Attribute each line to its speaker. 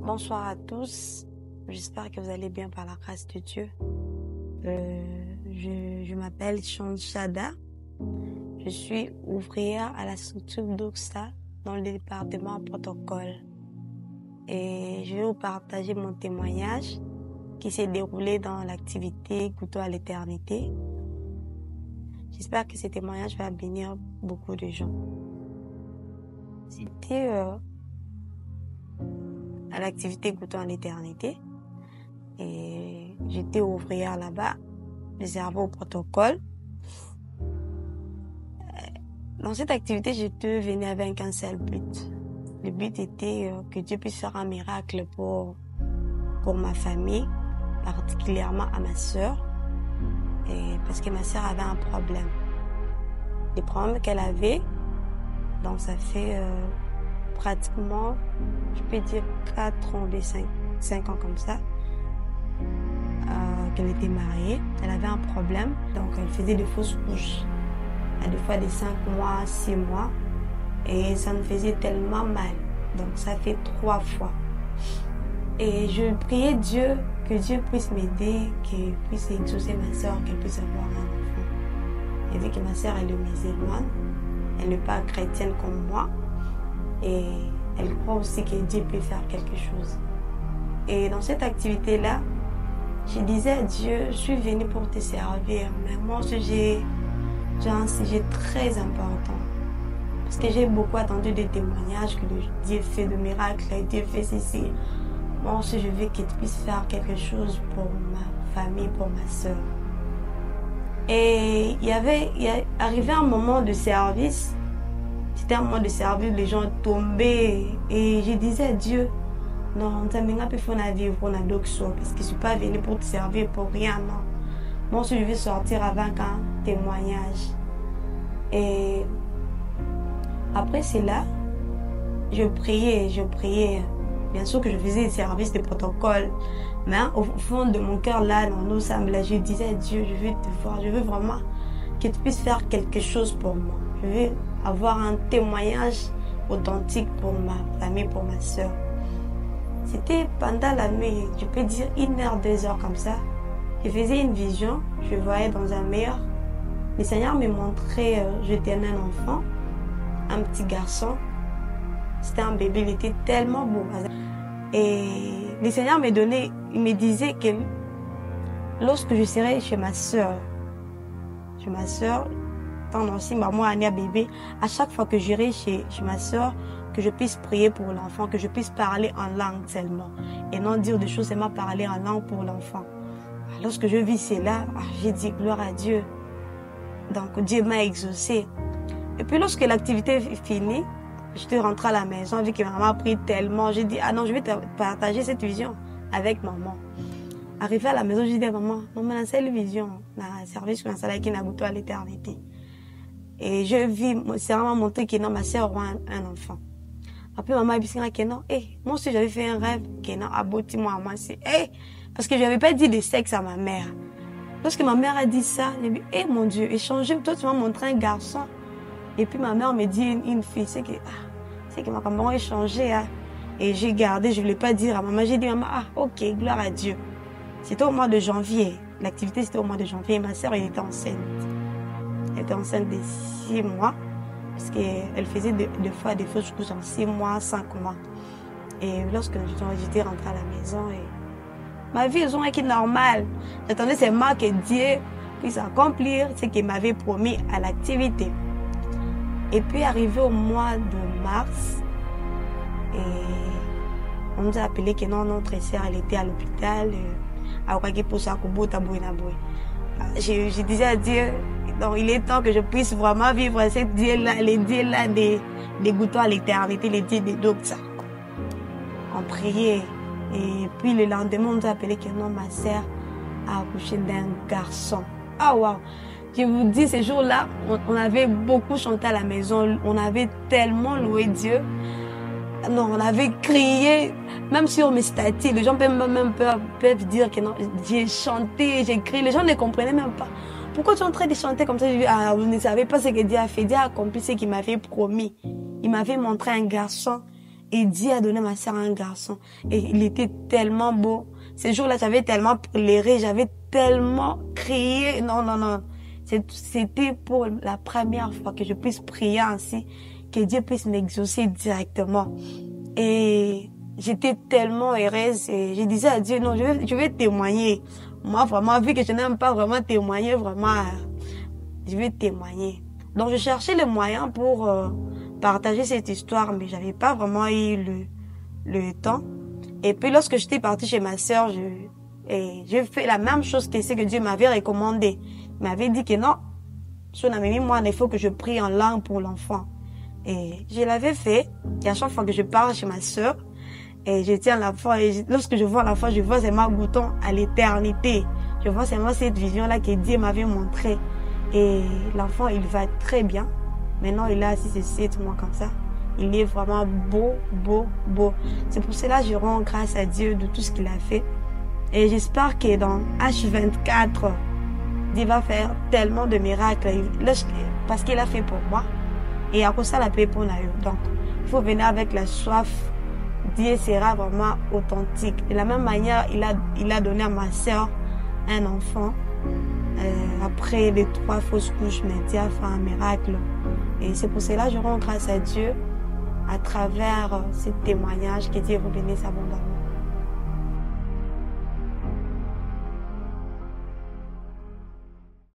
Speaker 1: Bonsoir à tous, j'espère que vous allez bien par la grâce de Dieu. Je m'appelle Chanda, je suis ouvrière à la structure d'Oxa dans le département protocole. Et je vais vous partager mon témoignage qui s'est déroulé dans l'activité Couteau à l'éternité. J'espère que ce témoignage va bénir beaucoup de gens. C'était à l'activité Couteau à l'éternité et j'étais ouvrière là-bas, je servais au protocole. Dans cette activité, je venais avec un seul but. Le but était que Dieu puisse faire un miracle pour ma famille, particulièrement à ma sœur, parce que ma sœur avait un problème. Les problèmes qu'elle avait, donc ça fait pratiquement, je peux dire 4 ans, 5 ans comme ça, qu'elle était mariée. Elle avait un problème, donc elle faisait des fausses couches. Des fois des 5 mois, 6 mois. Et ça me faisait tellement mal. Donc ça fait 3 fois. Et je priais Dieu, que Dieu puisse m'aider, qu'il puisse exaucer ma soeur, qu'elle puisse avoir un enfant. J'ai dit que ma soeur, elle est musulmane. Elle n'est pas chrétienne comme moi. Et elle croit aussi que Dieu peut faire quelque chose. Et dans cette activité-là, je disais à Dieu, je suis venue pour te servir. Mais moi aussi, j'ai un sujet très important. Parce que j'ai beaucoup entendu des témoignages que Dieu fait de miracles, Dieu fait ceci. Moi aussi, je veux que tu puisses faire quelque chose pour ma famille, pour ma soeur. Et il y arrivé un moment de service. C'était un moment de service, les gens tombaient. Et je disais à Dieu, non, ça m'a pas fait vivre pour parce que je ne suis pas venue pour te servir pour rien, non. Moi aussi, je vais sortir avec un témoignage. Et après cela, je priais. Bien sûr que je faisais des services de protocole. Mais au fond de mon cœur, là, dans nos âmes, là, je disais à Dieu, je veux te voir, je veux vraiment que tu puisses faire quelque chose pour moi. Je veux avoir un témoignage authentique pour ma famille, pour ma soeur. C'était pendant la nuit, je peux dire 1h, 2h comme ça. Je faisais une vision, je voyais dans un mur. Le Seigneur me montrait, je tenais un enfant, un petit garçon. C'était un bébé, il était tellement beau. Et le Seigneur il me disait que lorsque je serai chez ma soeur, pendant 6 mois, un bébé, à chaque fois que j'irai chez ma soeur, que je puisse prier pour l'enfant, que je puisse parler en langue seulement. Et non dire des choses, seulement parler en langue pour l'enfant. Lorsque je vis cela, j'ai dit gloire à Dieu. Donc Dieu m'a exaucé. Et puis lorsque l'activité est finie, j'étais rentrée à la maison, vu que maman a pris tellement. J'ai dit, ah non, je vais partager cette vision avec maman. Arrivée à la maison, j'ai dit à maman, maman, c'est une vision, dans le service qu'on a qui n'a goûté à l'éternité. Et je vis, c'est vraiment montré que non, ma soeur aura un enfant. Après, maman a dit que non, moi aussi j'avais fait un rêve, que non, abouti moi, c'est, parce que je n'avais pas dit de sexe à ma mère. Lorsque ma mère a dit ça, j'ai dit, mon Dieu, échanger, toi tu m'as montré un garçon. Et puis ma mère me dit une fille, c'est que ma maman a échangé. Hein. Et j'ai gardé, je ne voulais pas dire à maman. J'ai dit, maman, ok, gloire à Dieu. C'était au mois de janvier. L'activité c'était au mois de janvier. Et ma soeur, elle était enceinte. Elle était enceinte de 6 mois. Parce qu'elle faisait deux fois des fausses couches en 6 mois, 5 mois. Et lorsque j'étais rentrée à la maison, ma vie est qui normale. J'attendais seulement que Dieu puisse accomplir ce qu'il m'avait promis à l'activité. Et puis arrivé au mois de mars, on nous a appelé que non, notre sœur elle était à l'hôpital. Je disais à Dieu, donc il est temps que je puisse vraiment vivre cette Dieu-là, les dieux-là des goûtons à l'éternité, les dieux des docteurs. On priait. Et puis le lendemain, on nous a appelé que non, ma sœur a accouché d'un garçon. Ah wow! Je vous dis, ces jours-là, on avait beaucoup chanté à la maison, on avait tellement loué Dieu. Non, on avait crié, même sur mes statuts, les gens peuvent dire que non, j'ai chanté, j'ai crié, les gens ne comprenaient même pas. Pourquoi tu es en train de chanter comme ça? Vous ne savez pas ce que Dieu a fait, Dieu a accompli ce qu'il m'avait promis. Il m'avait montré un garçon Et Dieu a donné à ma sœur un garçon. Et il était tellement beau. Ces jours-là, j'avais tellement pleuré, j'avais tellement crié. Non, non, non. C'était pour la première fois que je puisse prier ainsi, que Dieu puisse m'exaucer directement. Et j'étais tellement heureuse et je disais à Dieu, non, je vais témoigner. Moi, vraiment, vu que je n'aime pas vraiment témoigner, vraiment, je vais témoigner. Donc, je cherchais les moyens pour partager cette histoire, mais j'avais pas vraiment eu le temps. Et puis, lorsque j'étais partie chez ma sœur, j'ai fait la même chose que ce que Dieu m'avait recommandé. Il m'avait dit que non, moi, il faut que je prie en langue pour l'enfant. Et je l'avais fait. Et à chaque fois que je parle chez ma sœur, et je tiens l'enfant, et lorsque je vois l'enfant, je vois seulement goûtant à l'éternité. Je vois seulement cette vision-là que Dieu m'avait montrée. Et l'enfant, il va très bien. Maintenant, il a 6 et 7 mois comme ça. Il est vraiment beau, beau, beau. C'est pour cela que je rends grâce à Dieu de tout ce qu'il a fait. Et j'espère que dans H24, Dieu va faire tellement de miracles. Parce qu'il a fait pour moi. Et à cause de ça, la paix pour nous. Donc, il faut venir avec la soif. Dieu sera vraiment authentique. De la même manière, il a donné à ma sœur un enfant. Après les 3 fausses couches, mais Dieu a fait un miracle. Et c'est pour cela que je rends grâce à Dieu à travers ce témoignage que Dieu vous bénisse abondamment.